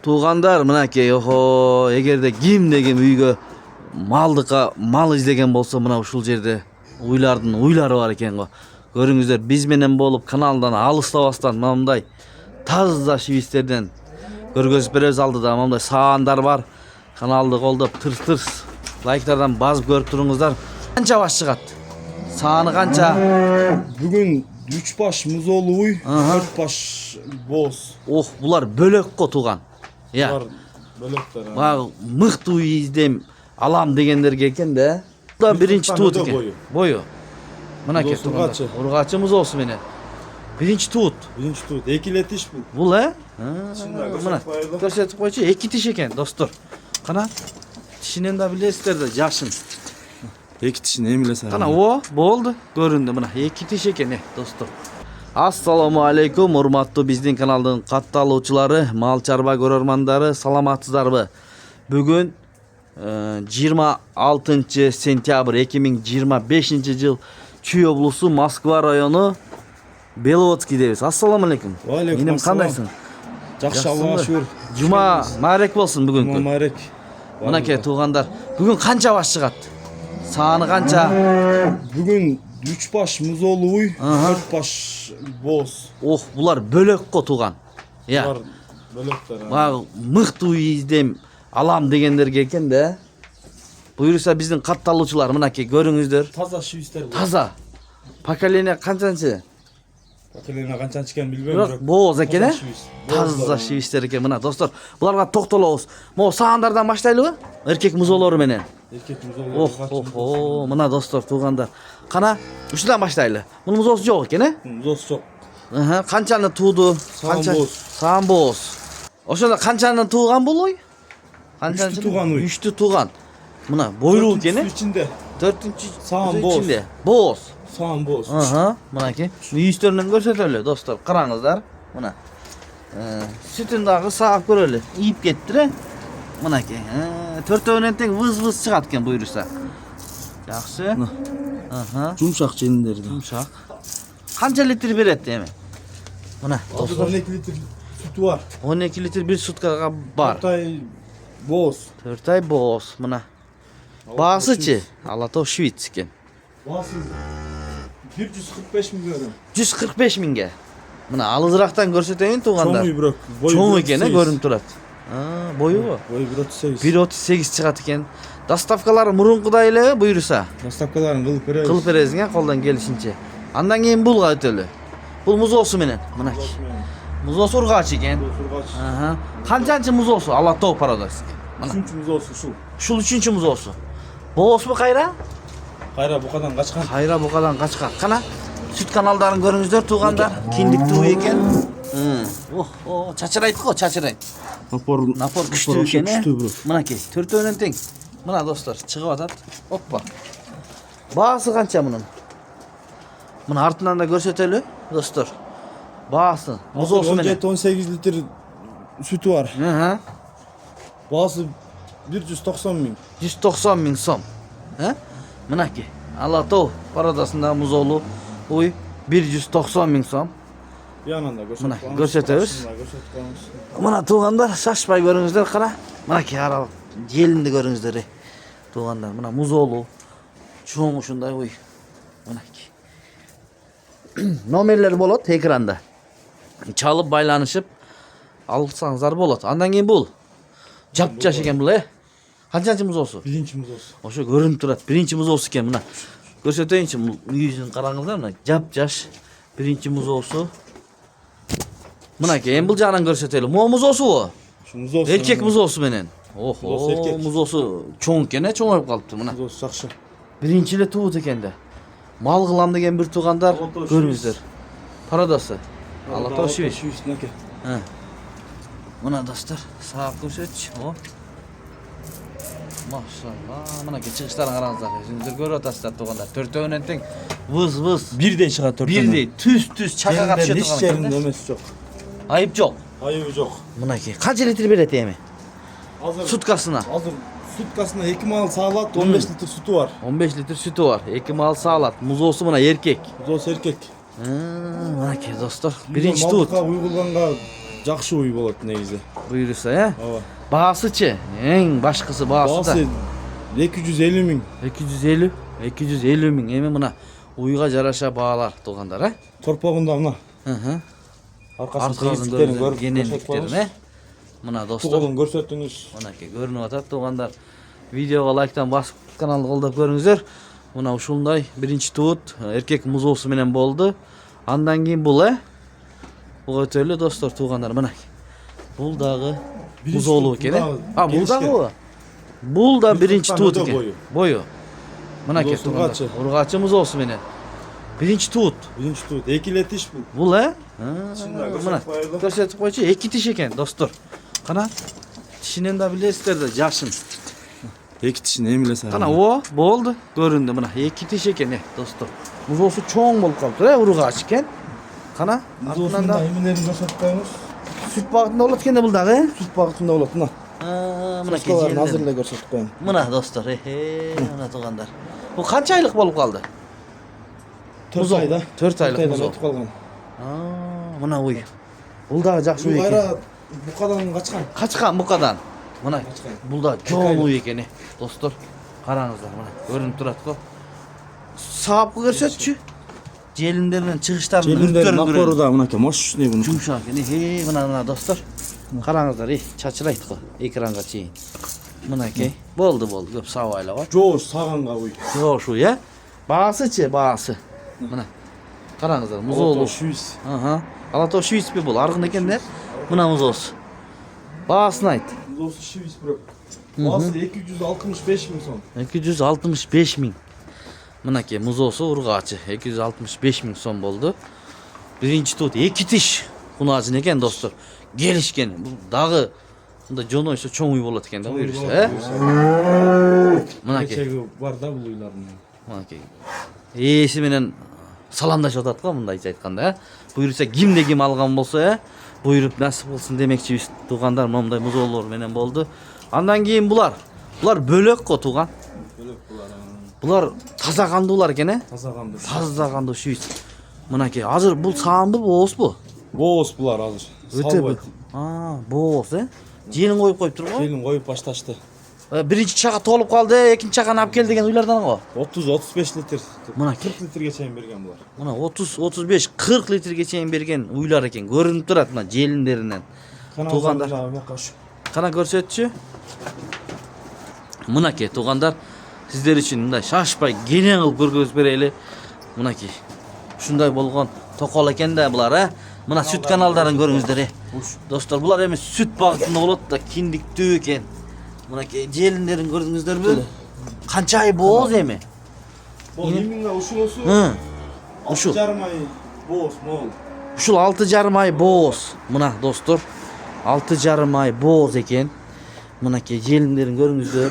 Tuğandar mınakey oho эгерде кимде ким үйгө мал издеген болсо мына ушул жерде уйлардын уйлары бар экен го. Көрүңүздөр биз менен болуп каналдан алыстабастан мындай таза шибистерден көргөзүп беребиз. Алдыда мындай саандар бар. Каналды колдоп тырс лайктардан басып көрүп туруңуздар. Канча баш чыгат? Сааны канча? Бүгүн 3 баш музолу уй, 4 баш боз. Ох, булар бөлөк го Туган. Булар бөлөктөр. Бак мыкты уй издем алам дегендерге экен да. Бул биринчи туут экен. Бою. Мынакей Туган. Ургачы музоосу менен. Биринчи туут. Биринчи туут. 2 летиш бул. Бул мына көрсөтүп койчу. 2 тиш экен, достор. Кана тишинен да билесиздер да жашын. 2 тишин эмилесе. Кана о, болду. Көрүндү мына 2 тиш экен, достор. Ассаламу алейкум, урматтуу биздин каналдын катталуучулары, мал чарба көрөрмандары, саламатсыздарбы? Бүгүн 26 сентябрь 2025 жыл Чүй облусу Москва району Беловодскийдебиз. Ассаламу алейкум. Алейкум ассалам. Кандайсың? Жакшы, Аллага шүгүр. Жума маарек болсун бүгүнкү. Жума маарек. Мынакей Тугандар, бүгүн канча баш чыгат? Сааны канча? Бүгүн 3 баш музолу уй, 4 баш боз. Ох, булар бөлөк го Туган. Булар бөлөктөр. Бак мыкты уй издем алам дегендерге экен да. Буюрса биздин катталуучулар мынакей көрүңүздөр. Таза шибистер. Таза. Поколение канчанчы? Поколение канчанчы экенин билбейм, Бирок боз экен, э? Таза шибистер экен. Мына достор, буларга токтолобуз. Могу саандардан баштайлыбы? Эркек музоолору менен. Эркек музолу. Ох, мына достор, Тугандар. Кана, ушудан баштайлы. Мунун музоосу жок экен, э? Музоосу жок. Канчаны тууду? Канча? Саан боз. Ошондо канчаны тууган бул уй? Үчтү тууган уй. Үчтү тууган. Мына бойлуу экен, э? Ичинде. 4-чү Саан боз. Боз. Саан боз. Мынакей. Үйүстөрүнөн көрсөтөлү, достор. Караңыздар. Мына. Сүтүн дагы саап көрөлү. Ийип кеттир, э? Мынакей. Төртөөнөн тең выз чыгат экен буйруса. Жакшы. Жумшак жеңдерди. Жумшак. Канча литр берет эми? Мына, достор, 12 литр сүтү бар. 12 литр bir суткага бар. 4 ай боз. 4 ай боз. Мына. Баасычы? Алатау Швейц экен. Баасы 145 миң берем. 145 миңге. Мына алызырактан көрсөтөйүн Тугандар. Чоң бирок. Чоң экен, көрүнүп турат. Бою го? Бою 138. 1.38 чыгат экен. Доставкалары мурункудай эле буйруса. Доставкаларын кылып беребиз. Кылып бересиң, колдон келишинче. Андан кийин булга өтөлү. Бул музоосу менен. Мынакей. Музоосу ургач экен. Канчанчы музоосу? Алатоо Парадайс. Үчүнчү музоосу ушул. Ушул үчүнчү музоосу. Боосу кайра? Кайра букадан качкан. Кайра букадан качкан. Кана сүт каналдарын көрүңүздөр Тугандар. Киндиктүү экен. Ох, чачырайт го, чачырайт. Напор күчтүү экен. Мынакей, төртөөнөн тең. Мына достор, чыгып атат. Оппа. Баасы канча мунун? Мына артынан да көрсөтөлү, достор. Баасы, музоосу менен 17-18 литр сүтү бар. Баасы 190 миң. 190 миң сом. Мынакей, Алатоо Парадасындагы музоолу уй 190 миң сом. Янында Мына көрсөтөбүз. Мына Тугандар, шашпай көрүңүздөр, кара. Мынакей аралык желинди көрүңүздөр. Тугандар, мына музоолу чоң ушундай уй. Мынакей. Номерлер болот экранда. Чалып байланышып алсаңыздар болот. Андан кийин бул жапжаш экен бул, Канчанчы музоосу? Биринчи музоосу. Ошо көрүнүп турат. Биринчи музоосу экен мына. Көрсөтөйүнчү, үйүн караңыздар, мына жапжаш биринчи музоосу. Мынакей, эми бул жагынан көрсөтөлү. Могу музоосубу? Музоосу. Эркек музоосу менен. Музоосу эркек. Музоосу чоң экен, чоңоюп калыптыр мына. Музоосу жакшы. Биринчи эле туут экен да. Мал кылам деген бир Тугандар көрүңүздөр. Парадасы. Алатоо Швейц. Мына достор, саап көрсөтчү. Машалла, мынакей чыгыштарын караңыздар. Өзүңүздөр көрүп атасыздар Тугандар. Төртөөнөн тең выз. Бирдей чыгат төртөөнөн. Бирдей түз чакага түшөт Иш жеринде эмес жок. Айып жок. Айыбы жок. Мынакей канча литр берет эми? Азыр Суткасына. Азыр суткасына 2 мал саалат, 15 литр сүтү бар. 15 литр сүтү бар. 2 мал саалат. Музоосу мына эркек. Музоосу эркек. Мынакей достор, биринчи туут. Малдыкка уйгулганга Жақшы uy болады негізі. Buyursa ya. Ооба. Bağısıçı. En başkası bağısı da. Бағасы 250 миң. 250 ming. Emi mına uyga jarasha bağlar tuğandar ha. Торпағында мына. Hı hı. Арқасын Arkadan тегістіктерін görünen көріп genelliklerine. Mına dostlar. Туғылын көрсөтүңүз. Mınaki görünüp atat tuğandar. Videoga like'tan basıp kanalı qoldap görüңüzдөр. Mına uşunday birinci tuğut erkek muz olsu menen boldu. Andan keyin bul he. Bu ötörlü dostlar tuğandar mınaki. Bul dağı muz oğlu eken he. Ha bul dağı o. Bul da birinci tuğut eken. Boyu. Mınaki Muz olsun, tuğandar. urgaçı. Urgaçı muz olsu menen. Birinci tuğut. Биринчи туут. Эки летиш бул. Bul he. Şundan Mına gösterip koyalım. gösterip koyçu. Eki tiş eken dostlar. Kana. Tişinen de bilesizler de yaşın. Эки тишин эмилесе. Kana o boldu. Göründü mına. Eki tiş eken he dostlar. Muz olsu çoğun bolup kaldı he. Urgaç eken. Kana. Ardından Артынан da эмелерин көрсөтүп коебуз. süt bağıtında olup kende bul dağı he. Сүт багытында болот мына. Mına Соскаларын keçiyelim. азыр эле көрсөтүп коем. Mına dostlar. Mına tuğandar. Bu kaç aylık bolup kaldı? 4 айда. 4 aylık muz oldu. өтүп калган. Mına uy. Bul dağı jakşı uy Бул eken. кайра букадан качкан. Kaçkan bu kadar. Mına Качкан. bul da çoğun uy eken he. Dostlar. Karağınızlar mına. Görünüp durat ko. Sağapı görsötçü. Jelinlerinden çıkışlarını Желиндер ürtörün напору duruyor. да мынакей мощный буну. Yumuşak yani. Mına dostlar. Karağınızlar çaçılaydı ko. Ekranga çeyin. Mına ki. Boldu. Köp savayla var. Жоош саганга уй. Yok şu ya. Bağısı bağısı. Mına. Karağınızlar muz Ото oldu. шүйс. Aha. Alata şu ismi bol. Argın ekenler. Mına muz olsun. Bağısını ait. Осы шүйс бирок. Басы 265 миң сом. 265 ming. Mınaki muz olsa urgaçı 265 ming son boldu. Birinci tut iki tiş. Kunacın eken dostlar. Gelişken bu dağı bunda jonoysa çoğun uy bolat eken de buyursa he. Mınaki Кечеги бар да бул уйлардын. mınaki. Esi menen salamdaşıp atat go mınдай aytkanda he. Buyursa kimde kim algan bolsa he. Buyurup nasip olsun demekçi biz tuğandar mınдай muz oğullar menen boldu. Andan keyin bular bölök ko tuğan. Бөлөк булар. Bular taza kandılar gene. Таза канды. Taza kandı şu iş. Mınaki hazır bul sağımdı boğuz bu. Боос булар азыр. Öte bu. Boğuz he. Jelin koyup dur mu? Желин коюп башташты. Birinci çağa tolup kaldı, ikinci çağa nap geldi деген uylardan o. 30-35 литр. Mınaki. 40 litrге чейин берген булар. Mına 30-35-40 litrege çeyin bergen uylar eken görünüp durat mına jelinlerinden. Tuğandar. Kana görsötçü. Mınaki tuğandar sizler için mınday şaşpay genen kılıp görgöz bereli. Mınaki şunday bolgon tokol eken de bular ha. Mına süt kanalların görüңүздөр he. Dostlar bular emes süt bagытында bolot da kindiktүү eken. Mınaki jelinlerin gördüңүздөр Kança ay boğaz emi? Бул эминге ушунусу. Hı. Ушул. Жарым ай боос мол. Ушул 6,5 ay boğaz. Mına dostlar 6,5 ay boğaz eken. Mınaki jelinlerin görüңүздөр.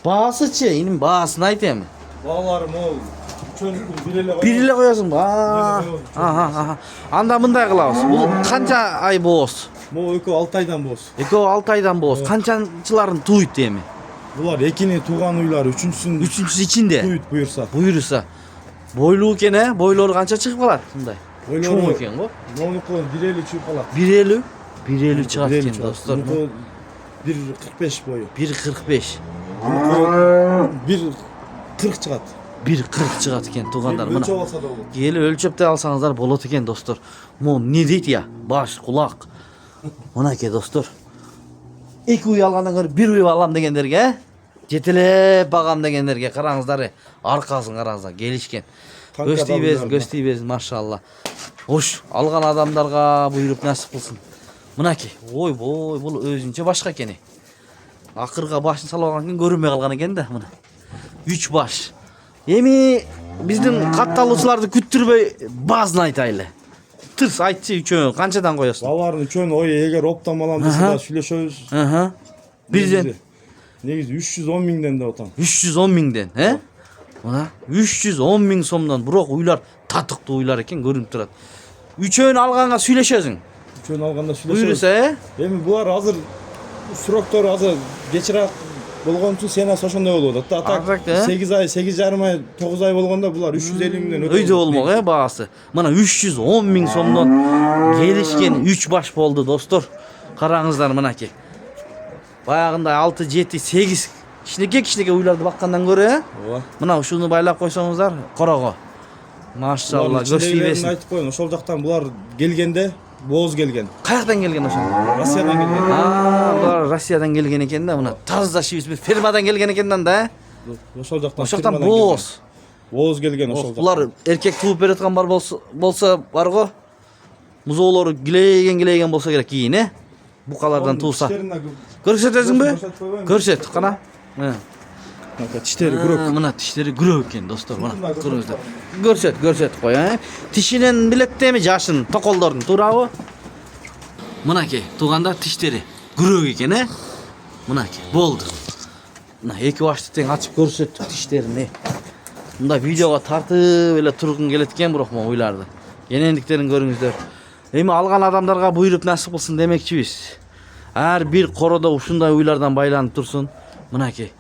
Bağısıçı, inim bağısını aytayım. Балалары мол. Чөнүкүн бир эле Bir ile koyasın bu. Aha. Anda mınday kılabız. Bu kança ay boğaz? Мол экөө 6 айдан боос. Eko 6 aydan boğaz. Kançaçıların tuyut değil mi? Булар экини тууган уйлар, үчүнчүсүн Üçüncüsü içinde. туйт буюрса. Buyursa. Boylu eken he. Boyları kança çıkıp kalar? Mınday. Çoğun Ойлору eken bu. монуку 1,50 чүйүп калат. 1,50 çıkart eken dostlar. Мунуку 1,45 бою. 1,45. Мунуку 1,40 чыгат. 1,40 çıkart eken tuğanlar. Mına. Өлчөп алса да болот. Gelip ölçöpte alsanızlar bolot eken dostlar. Mo ne deydi ya? Baş, kulak. Ona ke dostlar. İki uy algandan görüp bir uy alam degenlerge. Jetelep bagam degenlerge karаңыздар. Arkasın karаңыздар gelişken. Göstey bez maşallah. Hoş algan adamlarga buyurup nasip kılsın. Mına ki oy boy bul özünçe başka ekeni. Akırga başını salып алган кен көрünmей калган экен да мына. 3 baş. Эми биздин катталуучуларды күттүрбөй баазын айтайлы. Тырс айтчы үчөө канчадан коесуң? Балалардын үчөөнү ой эгер оптом алам десе да сүйлөшөбүз. Бирден Негизи 310 миңден деп атам. 310 миңден, Мына 310 миң сомдон бирок уйлар татыктуу уйлар экен көрүнүп турат. Үчөөнү алганга сүйлөшөсүң. Үчөөнү алганда сүйлөшөбүз. Буйруса, Эми булар азыр суроктор азыр кечирээк болгон үчүн ценасы ошондой болуп атат да. Так, Так 8 ай, 8,5 ай, 9 ай болгондо булар 350 миңден Өйдө болмок баасы. Мына 310 миң сомдон келишкен 3 баш болду достор. Караңыздар мынакей. Баягындай 6, 7, 8 кичинекей уйларды баккандан көрө, Ооба. мына ушуну байлап койсоңуздар, корого. Машалла, көрсөй берсин. Айтып коеюн, ошол жактан булар келгенде бооз келген. Каяктан келген ошо? Россиядан келген. Булар Россиядан келген экен да, мына таза шибиз бир фермадан келген экен да. Ошол жактан. Ошол жактан бооз. Бооз келген ошол жактан. Булар эркек тууп бераткан бар болсо барго. Музоолору гилейген болсо керек кийин, Букалардан туса. Көрсөтөсүңбү? Көрсөт, кана. Тиштери күрөк. Мына тиштери күрөк экен достор, мына көрүңүздөр. Көрсөт кой, Тишинен билеттеми жашын, токолдордун, туурабы? Мынакей, туугандар тиштери күрөк экен, Мынакей, болду. Мына эки башты тең ачып көрсөттүк тиштерин, Мында видеого тартып эле тургун келет экен, бирок мен уйларды. Кенендиктерин көрүңүздөр. Эми алган адамдарга буйруп насып кылсын демекчибиз. Ар бир коrodо ушундай уйлардан байланып турсун. Мынакей.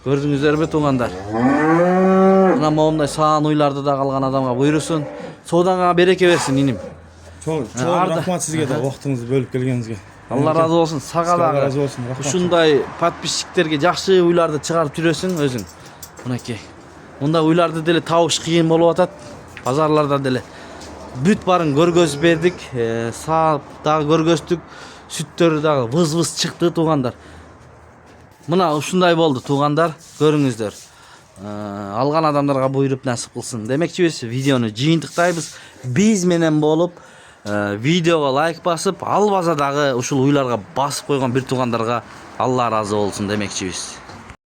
Көрдүңүздөрбү туугандар? Мына моундай саан уйларды да калган адамга буйрусун. Сооданга береке берсин иним. Чоң рахмат сизге да убактыңызды бөлүп келгениңизге. Алла разы болсун. Сага дагы разы болсун. ушундай подписчиктерге жакшы уйларды чыгарып жүрөсүң өзүң. Мынакей. Мындай уйларды деле табыш кыйын болуп атат. Базарларда деле бүт барын көргөзүп бердик. Саап дагы көргөздүк. Сүттөрү дагы выз чыкты туугандар. Мына ушундай болду туугандар, көрүңүздөр. Алган адамдарга буйруп насып кылсын демекчибиз. Видеону жыйынтыктайбыз. Биз менен болуп видеого лайк басып, албаса дагы ушул уйларга басып койгон бир туугандарга Алла разы болсун демекчибиз.